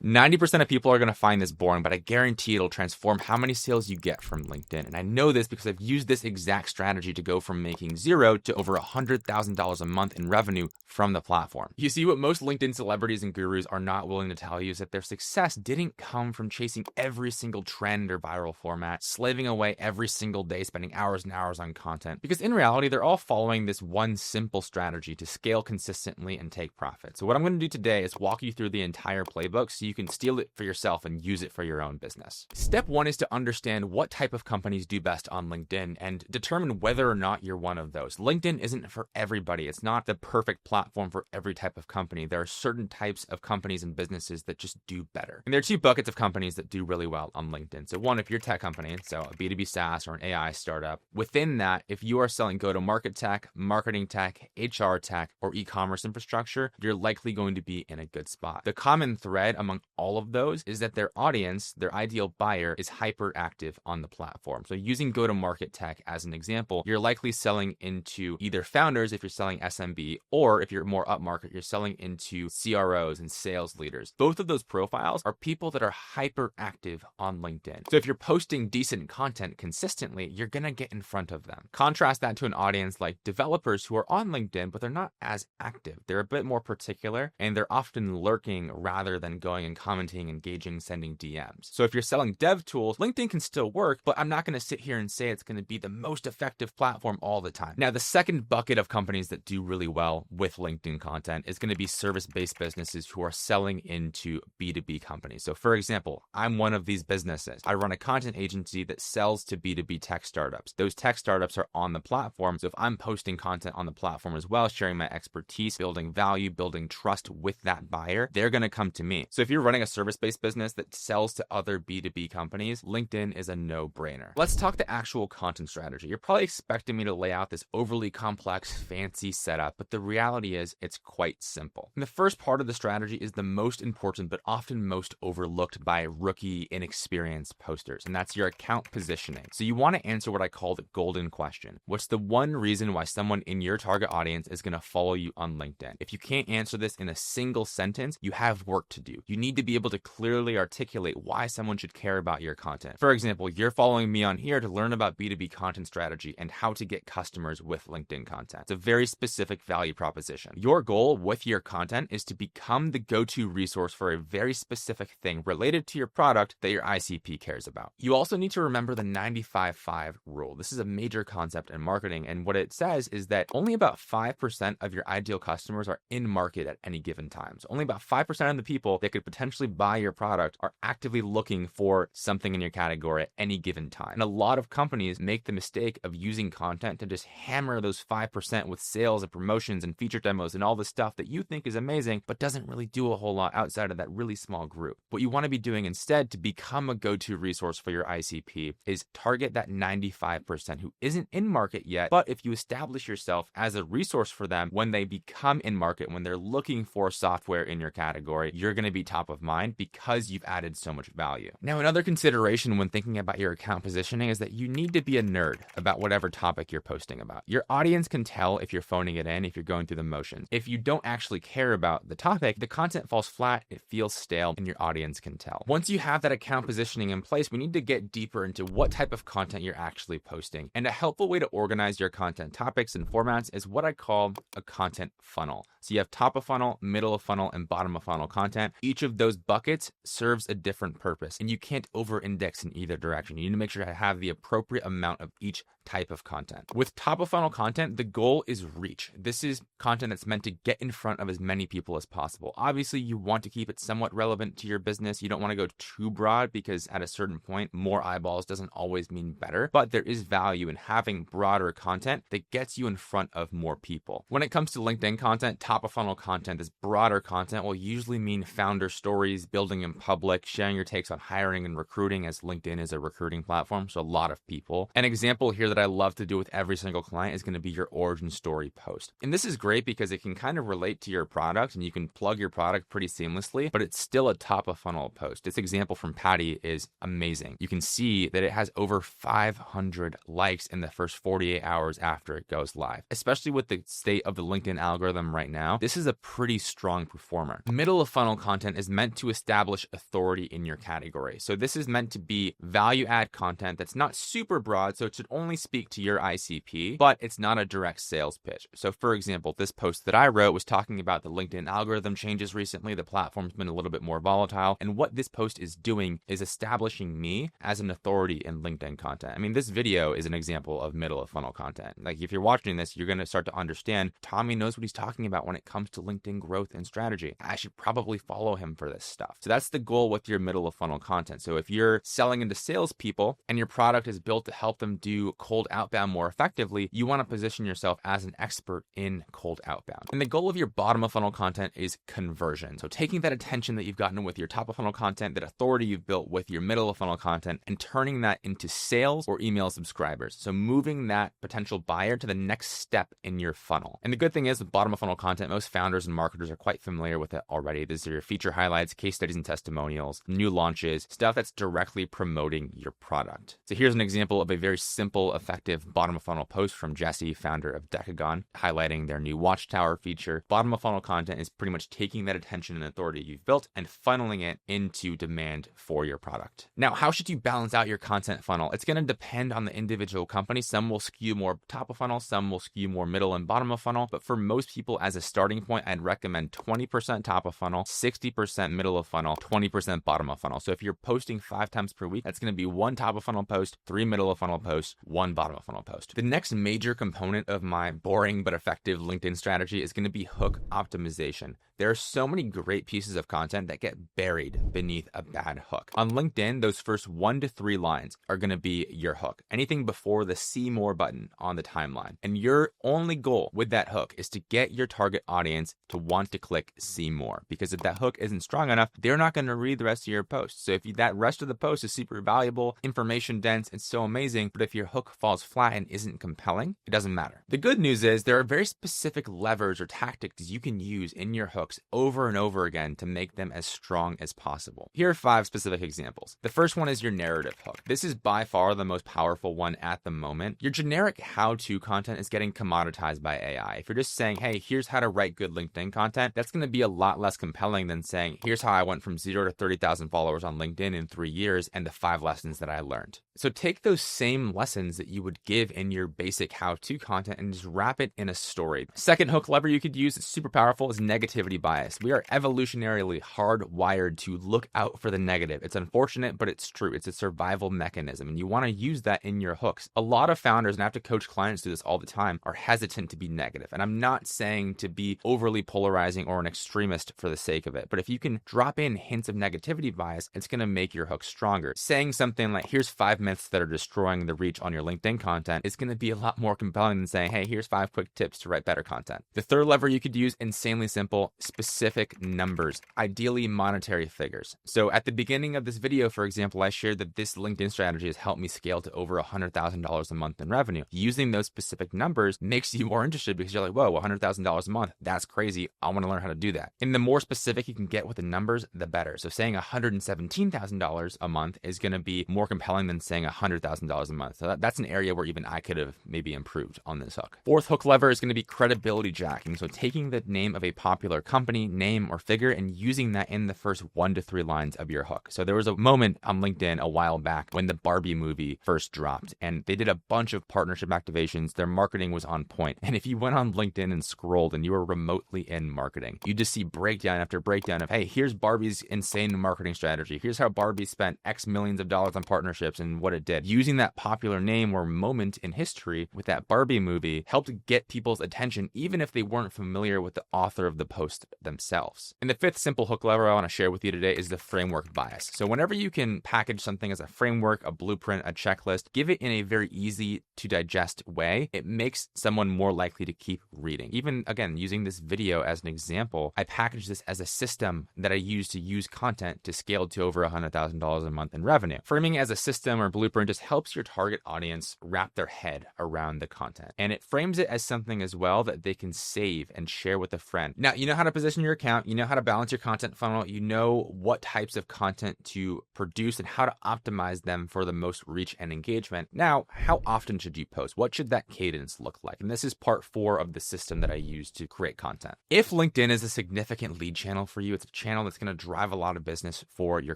90% of people are going to find this boring, but I guarantee it'll transform how many sales you get from LinkedIn. And I know this because I've used this exact strategy to go from making zero to over $100,000 a month in revenue from the platform. You see, what most LinkedIn celebrities and gurus are not willing to tell you is that their success didn't come from chasing every single trend or viral format, slaving away every single day, spending hours and hours on content. Because in reality, they're all following this one simple strategy to scale consistently and take profit. So what I'm going to do today is walk you through the entire playbook so you can steal it for yourself and use it for your own business. Step one is to understand what type of companies do best on LinkedIn and determine whether or not you're one of those. LinkedIn isn't for everybody. It's not the perfect platform for every type of company. There are certain types of companies and businesses that just do better. And there are two buckets of companies that do really well on LinkedIn. So one, if you're a tech company, so a B2B SaaS or an AI startup, within that, if you are selling go-to-market tech, marketing tech, HR tech, or e-commerce infrastructure, you're likely going to be in a good spot. The common thread among all of those is that their audience, their ideal buyer, is hyperactive on the platform. So using go-to-market tech as an example, you're likely selling into either founders if you're selling SMB, or if you're more upmarket, you're selling into CROs and sales leaders. Both of those profiles are people that are hyperactive on LinkedIn. So if you're posting decent content consistently, you're going to get in front of them. Contrast that to an audience like developers who are on LinkedIn, but they're not as active. They're a bit more particular, and they're often lurking rather than going and commenting, engaging, sending DMs. So if you're selling dev tools, LinkedIn can still work, but I'm not going to sit here and say it's going to be the most effective platform all the time. Now, the second bucket of companies that do really well with LinkedIn content is going to be service-based businesses who are selling into B2B companies. So for example, I'm one of these businesses. I run a content agency that sells to B2B tech startups. Those tech startups are on the platform. So if I'm posting content on the platform as well, sharing my expertise, building value, building trust with that buyer, they're going to come to me. So if you're running a service-based business that sells to other B2B companies, LinkedIn is a no-brainer. Let's talk the actual content strategy. You're probably expecting me to lay out this overly complex, fancy setup, but the reality is it's quite simple. And the first part of the strategy is the most important, but often most overlooked by rookie, inexperienced posters, and that's your account positioning. So you want to answer what I call the golden question. What's the one reason why someone in your target audience is going to follow you on LinkedIn? If you can't answer this in a single sentence, you have work to do. You need to be able to clearly articulate why someone should care about your content. For example, you're following me on here to learn about B2B content strategy and how to get customers with LinkedIn content. It's a very specific value proposition. Your goal with your content is to become the go-to resource for a very specific thing related to your product that your ICP cares about. You also need to remember the 95-5 rule. This is a major concept in marketing, and what it says is that only about 5% of your ideal customers are in market at any given time. So only about 5% of the people that could potentially buy your product are actively looking for something in your category at any given time. And a lot of companies make the mistake of using content to just hammer those 5% with sales and promotions and feature demos and all the stuff that you think is amazing, but doesn't really do a whole lot outside of that really small group. What you want to be doing instead to become a go-to resource for your ICP is target that 95% who isn't in market yet, but if you establish yourself as a resource for them when they become in market, when they're looking for software in your category, you're going to be top of mind because you've added so much value. Now, another consideration when thinking about your account positioning is that you need to be a nerd about whatever topic you're posting about. Your audience can tell if you're phoning it in, if you're going through the motions. If you don't actually care about the topic, the content falls flat, it feels stale, and your audience can tell. Once you have that account positioning in place, we need to get deeper into what type of content you're actually posting. And a helpful way to organize your content topics and formats is what I call a content funnel. So you have top of funnel, middle of funnel, and bottom of funnel content. Each of those buckets serves a different purpose, and you can't over-index in either direction. You need to make sure to have the appropriate amount of each type of content. With top of funnel content, the goal is reach. This is content that's meant to get in front of as many people as possible. Obviously, you want to keep it somewhat relevant to your business. You don't want to go too broad because at a certain point, more eyeballs doesn't always mean better, but there is value in having broader content that gets you in front of more people. When it comes to LinkedIn content, top of funnel content, this broader content will usually mean founder stories, building in public, sharing your takes on hiring and recruiting, as LinkedIn is a recruiting platform, so a lot of people. An example here that I love to do with every single client is going to be your origin story post. And this is great because it can kind of relate to your product and you can plug your product pretty seamlessly, but it's still a top of funnel post. This example from Patty is amazing. You can see that it has over 500 likes in the first 48 hours after it goes live. Especially with the state of the LinkedIn algorithm right now, this is a pretty strong performer. Middle of funnel content is meant to establish authority in your category. So this is meant to be value add content that's not super broad, so it should only speak to your ICP, but it's not a direct sales pitch. So for example, this post that I wrote was talking about the LinkedIn algorithm changes recently. The platform's been a little bit more volatile. And what this post is doing is establishing me as an authority in LinkedIn content. I mean, this video is an example of middle of funnel content. Like if you're watching this, you're going to start to understand Tommy knows what he's talking about when it comes to LinkedIn growth and strategy. I should probably follow him for this stuff. So that's the goal with your middle of funnel content. So if you're selling into salespeople and your product is built to help them do cold outbound more effectively, you want to position yourself as an expert in cold outbound. And the goal of your bottom of funnel content is conversion. So taking that attention that you've gotten with your top of funnel content, that authority you've built with your middle of funnel content, and turning that into sales or email subscribers. So moving that potential buyer to the next step in your funnel. And the good thing is with bottom of funnel content, most founders and marketers are quite familiar with it already. These are your feature highlights, case studies and testimonials, new launches, stuff that's directly promoting your product. So here's an example of a very simple, effective bottom of funnel post from Jesse, founder of Decagon, highlighting their new Watchtower feature. Bottom of funnel content is pretty much taking that attention and authority you've built and funneling it into demand for your product. Now, how should you balance out your content funnel? It's going to depend on the individual company. Some will skew more top of funnel, some will skew more middle and bottom of funnel. But for most people, as a starting point, I'd recommend 20% top of funnel, 60% middle of funnel, 20% bottom of funnel. So if you're posting 5 times per week, that's going to be 1 top of funnel post, 3 middle of funnel posts, 1 bottom of funnel post. The next major component of my boring but effective LinkedIn strategy is going to be hook optimization. There are so many great pieces of content that get buried beneath a bad hook. On LinkedIn, those first 1 to 3 lines are going to be your hook. Anything before the see more button on the timeline. And your only goal with that hook is to get your target audience to want to click see more. Because if that hook isn't strong enough, they're not going to read the rest of your post. So if that rest of the post is super valuable, information dense, it's so amazing, but if your hook falls flat and isn't compelling, it doesn't matter. The good news is there are very specific levers or tactics you can use in your hooks over and over again to make them as strong as possible. Here are 5 specific examples. The first one is your narrative hook. This is by far the most powerful one at the moment. Your generic how-to content is getting commoditized by AI. If you're just saying, hey, here's how to write good LinkedIn content, that's going to be a lot less compelling than saying, here's how I went from 0 to 30,000 followers on LinkedIn in 3 years and the 5 lessons that I learned. So take those same lessons that you would give in your basic how-to content and just wrap it in a story. Second hook lever you could use, it's super powerful, is negativity bias. We are evolutionarily hardwired to look out for the negative. It's unfortunate, but it's true. It's a survival mechanism, and you want to use that in your hooks. A lot of founders, and I have to coach clients do this all the time, are hesitant to be negative. And I'm not saying to be overly polarizing or an extremist for the sake of it, but if you can drop in hints of negativity bias, it's going to make your hook stronger. Saying something like, here's 5 myths that are destroying the reach on your LinkedIn content is going to be a lot more compelling than saying, hey, here's 5 quick tips to write better content. The third lever you could use, insanely simple, specific numbers, ideally monetary figures. So at the beginning of this video, for example, I shared that this LinkedIn strategy has helped me scale to over $100,000 a month in revenue. Using those specific numbers makes you more interested because you're like, whoa, $100,000 a month, that's crazy. I want to learn how to do that. And the more specific you can get with the numbers, the better. So saying $117,000 a month is going to be more compelling than saying $100,000 a month. So that's an area where even I could have maybe improved on this hook. Fourth hook lever is going to be credibility jacking. So taking the name of a popular company, name, or figure and using that in the first 1 to 3 lines of your hook. So there was a moment on LinkedIn a while back when the Barbie movie first dropped and they did a bunch of partnership activations. Their marketing was on point. And if you went on LinkedIn and scrolled and you were remotely in marketing, you just see breakdown after breakdown of, hey, here's Barbie's insane marketing strategy. Here's how Barbie spent X millions of dollars on partnerships and what it did. Using that popular name or moment in history with that Barbie movie helped get people's attention even if they weren't familiar with the author of the post themselves. And the fifth simple hook lever I want to share with you today is the framework bias. So whenever you can package something as a framework, a blueprint, a checklist, give it in a very easy to digest way, it makes someone more likely to keep reading. Even again, using this video as an example, I packaged this as a system that I use to use content to scale to over $100,000 a month in revenue. Framing it as a system or blueprint just helps your target audience wrap their head around the content. And it frames it as something as well that they can save and share with a friend. Now, you know how to position your account, you know how to balance your content funnel, you know what types of content to produce and how to optimize them for the most reach and engagement. Now, how often should you post? What should that cadence look like? And this is part 4 of the system that I use to create content. If LinkedIn is a significant lead channel for you, it's a channel that's going to drive a lot of business for your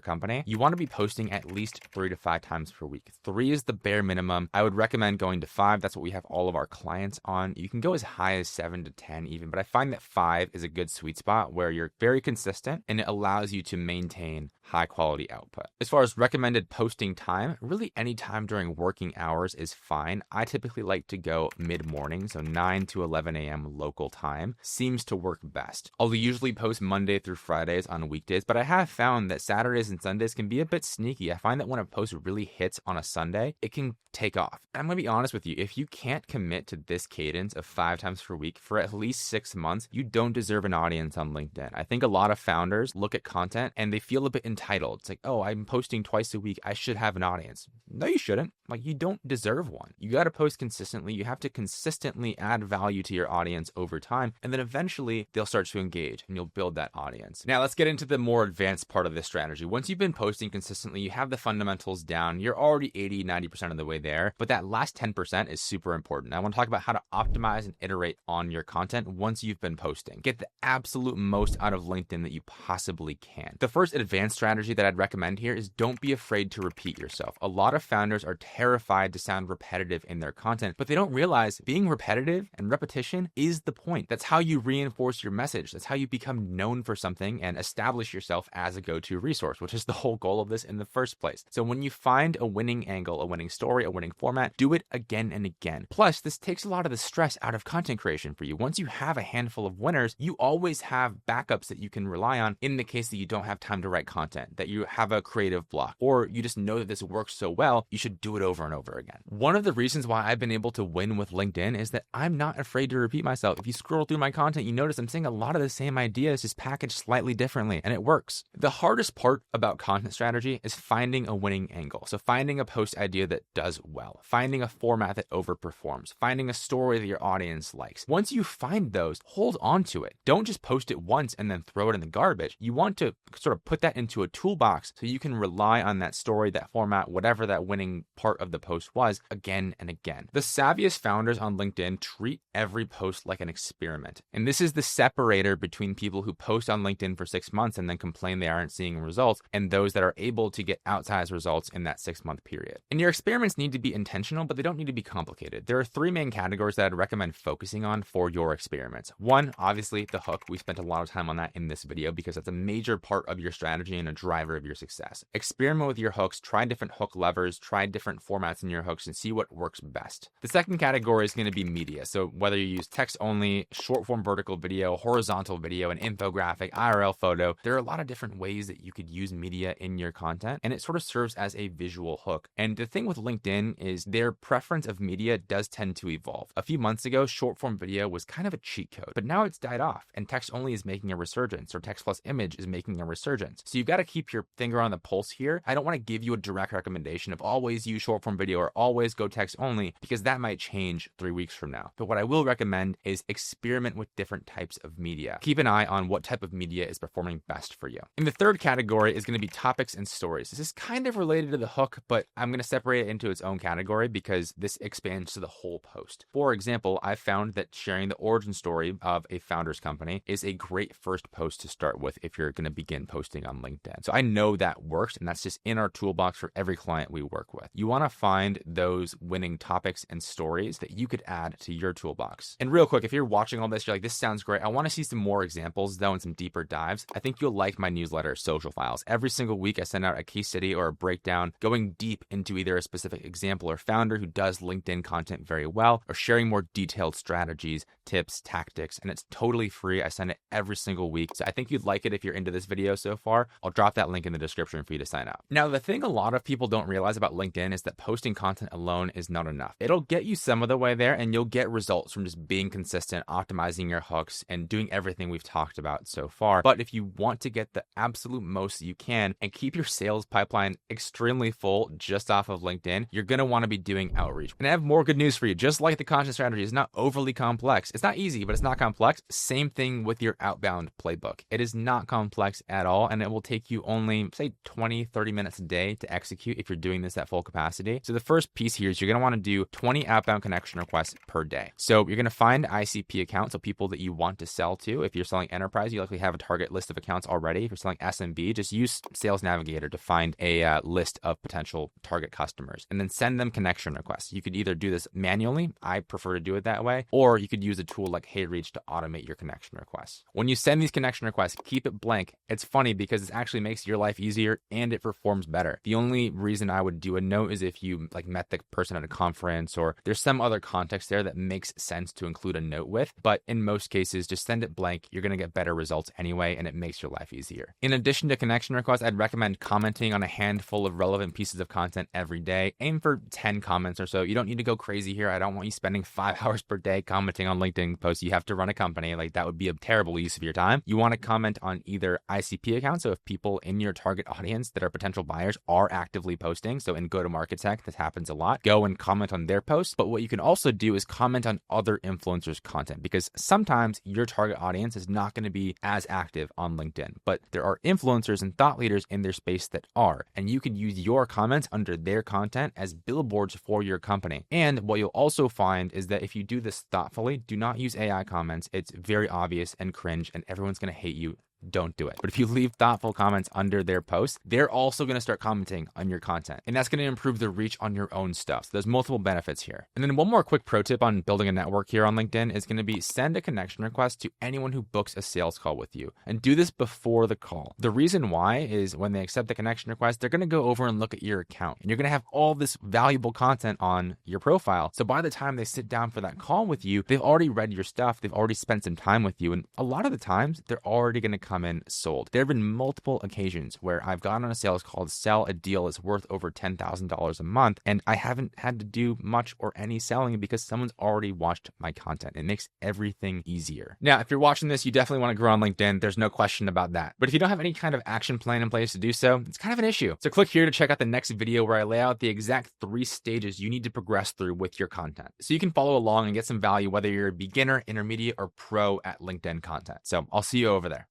company, you want to be posting at least 3 to 5 times per week. 3 is the bare minimum. I would recommend going to 5. That's what we have all of our clients on. You can go as high as 7 to 10 even, but I find that 5 is a good sweet spot where you're very consistent and it allows you to maintain high quality output. As far as recommended posting time, really any time during working hours is fine. I typically like to go mid-morning, so 9 to 11 a.m. local time seems to work best. I'll usually post Monday through Fridays on weekdays, but I have found that Saturdays and Sundays can be a bit sneaky. I find that when a post really hits on a Sunday, it can take off. I'm going to be honest with you, if you can't commit to this cadence of 5 times per week for at least 6 months, you don't deserve an audience on LinkedIn. I think a lot of founders look at content and they feel a bit entitled. It's like, oh, I'm posting twice a week, I should have an audience. No, you shouldn't. Like, you don't deserve one. You got to post consistently. You have to consistently add value to your audience over time, and then eventually they'll start to engage and you'll build that audience. Now, let's get into the more advanced part of this strategy. Once you've been posting consistently, you have the fundamentals down, you're already 80-90% of the way there, but that last 10% is super important. I want to talk about how to optimize and iterate on your content once you've been posting. Get the absolute most out of LinkedIn that you possibly can. The first advanced strategy that I'd recommend here is don't be afraid to repeat yourself. A lot of founders are terrified to sound repetitive in their content, but they don't realize being repetitive and repetition is the point. That's how you reinforce your message. That's how you become known for something and establish yourself as a go-to resource, which is the whole goal of this in the first place. So when you find a winning angle, a winning story, a winning format, do it again and again. Plus, this takes a lot of the stress out of content creation for you. Once you have a handful of winners, you always have backups that you can rely on in the case that you don't have time to write content, that you have a creative block, or you just know that this works so well, you should do it over and over again. One of the reasons why I've been able to win with LinkedIn is that I'm not afraid to repeat myself. If you scroll through my content, you notice I'm saying a lot of the same ideas, just packaged slightly differently, and it works. The hardest part about content strategy is finding a winning angle. So finding a post idea that does well, finding a format that overperforms, finding a story that your audience likes. Once you find those, hold on to it. Don't just post it once and then throw it in the garbage. You want to sort of put that into a toolbox so you can rely on that story, that format, whatever that winning part of the post was, again and again. The savviest founders on LinkedIn treat every post like an experiment. And this is the separator between people who post on LinkedIn for 6 months and then complain they aren't seeing results, and those that are able to get outsized results in that 6-month period. And your experiments need to be intentional, but they don't need to be complicated. There are 3 main categories that I'd recommend focusing on for your experiments. 1, obviously the hook. We spent a lot of time on that in this video because that's a major part of your strategy and a driver of your success. Experiment with your hooks, try different hook levers, try different formats in your hooks and see what works best. The second category is going to be media. So whether you use text only, short form vertical video, horizontal video, an infographic, IRL photo, there are a lot of different ways that you could use media in your content, and it sort of serves as a visual hook. And the thing with LinkedIn is their preference of media does tend to evolve. A few months ago, short form video was kind of a cheat code, but now it's died off and text only is making a resurgence, or text plus image is making a resurgence. So you've got to keep your finger on the pulse here. I don't want to give you a direct recommendation of always use short form video or always go text only, because that might change 3 weeks from now. But what I will recommend is experiment with different types of media. Keep an eye on what type of media is performing best for you. And the third category is going to be topics and stories. This is kind of related to the hook, but I'm going to separate it into its own category because this expands to the whole post. For example, I've found that sharing the origin story of a founder's company is a great first post to start with if you're going to begin posting on LinkedIn. So I know that works, and that's just in our toolbox for every client we work with. You want to find those winning topics and stories that you could add to your toolbox. And real quick, if you're watching all this, you're like, this sounds great. I want to see some more examples though and some deeper dives. I think you'll like my newsletter, Social Files. Every single week I send out a case study or a breakdown going deep into either a specific example or founder who does LinkedIn content very well, or sharing more detailed strategies, tips, tactics, and it's totally free. I send it every single week. So I think you'd like it if you're into this video so far. I'll drop drop that link in the description for you to sign up. Now, the thing a lot of people don't realize about LinkedIn is that posting content alone is not enough. It'll get you some of the way there, and you'll get results from just being consistent, optimizing your hooks, and doing everything we've talked about so far. But if you want to get the absolute most that you can and keep your sales pipeline extremely full just off of LinkedIn, you're going to want to be doing outreach. And I have more good news for you. Just like the content strategy is not overly complex. It's not easy, but it's not complex. Same thing with your outbound playbook. It is not complex at all, and it will take you only, say, 20, 30 minutes a day to execute if you're doing this at full capacity. So the first piece here is you're going to want to do 20 outbound connection requests per day. So you're going to find ICP accounts, so people that you want to sell to. If you're selling enterprise, you likely have a target list of accounts already. If you're selling SMB, just use Sales Navigator to find a list of potential target customers and then send them connection requests. You could either do this manually, I prefer to do it that way, or you could use a tool like HeyReach to automate your connection requests. When you send these connection requests, keep it blank. It's funny because it actually makes your life easier and it performs better. The only reason I would do a note is if you met the person at a conference or there's some other context there that makes sense to include a note with. But in most cases, just send it blank. You're going to get better results anyway, and it makes your life easier. In addition to connection requests, I'd recommend commenting on a handful of relevant pieces of content every day. Aim for 10 comments or so. You don't need to go crazy here. I don't want you spending 5 hours per day commenting on LinkedIn posts. You have to run a company. That would be a terrible use of your time. You want to comment on either ICP accounts, so if people in your target audience that are potential buyers are actively posting, so in go-to-market tech, this happens a lot, go and comment on their posts. But what you can also do is comment on other influencers' content, because sometimes your target audience is not going to be as active on LinkedIn, but there are influencers and thought leaders in their space that are, and you can use your comments under their content as billboards for your company. And what you'll also find is that if you do this thoughtfully, do not use AI comments. It's very obvious and cringe, and everyone's going to hate you. Don't do it. But if you leave thoughtful comments under their posts, they're also going to start commenting on your content. And that's going to improve the reach on your own stuff. So there's multiple benefits here. And then one more quick pro tip on building a network here on LinkedIn is going to be send a connection request to anyone who books a sales call with you. And do this before the call. The reason why is when they accept the connection request, they're going to go over and look at your account. And you're going to have all this valuable content on your profile. So by the time they sit down for that call with you, they've already read your stuff. They've already spent some time with you. And a lot of the times, they're already going to come in sold. There have been multiple occasions where I've gone on a sales call to sell a deal that's worth over $10,000 a month, and I haven't had to do much or any selling because someone's already watched my content. It makes everything easier. Now, if you're watching this, you definitely want to grow on LinkedIn. There's no question about that. But if you don't have any kind of action plan in place to do so, it's kind of an issue. So click here to check out the next video where I lay out the exact 3 stages you need to progress through with your content, so you can follow along and get some value whether you're a beginner, intermediate, or pro at LinkedIn content. So I'll see you over there.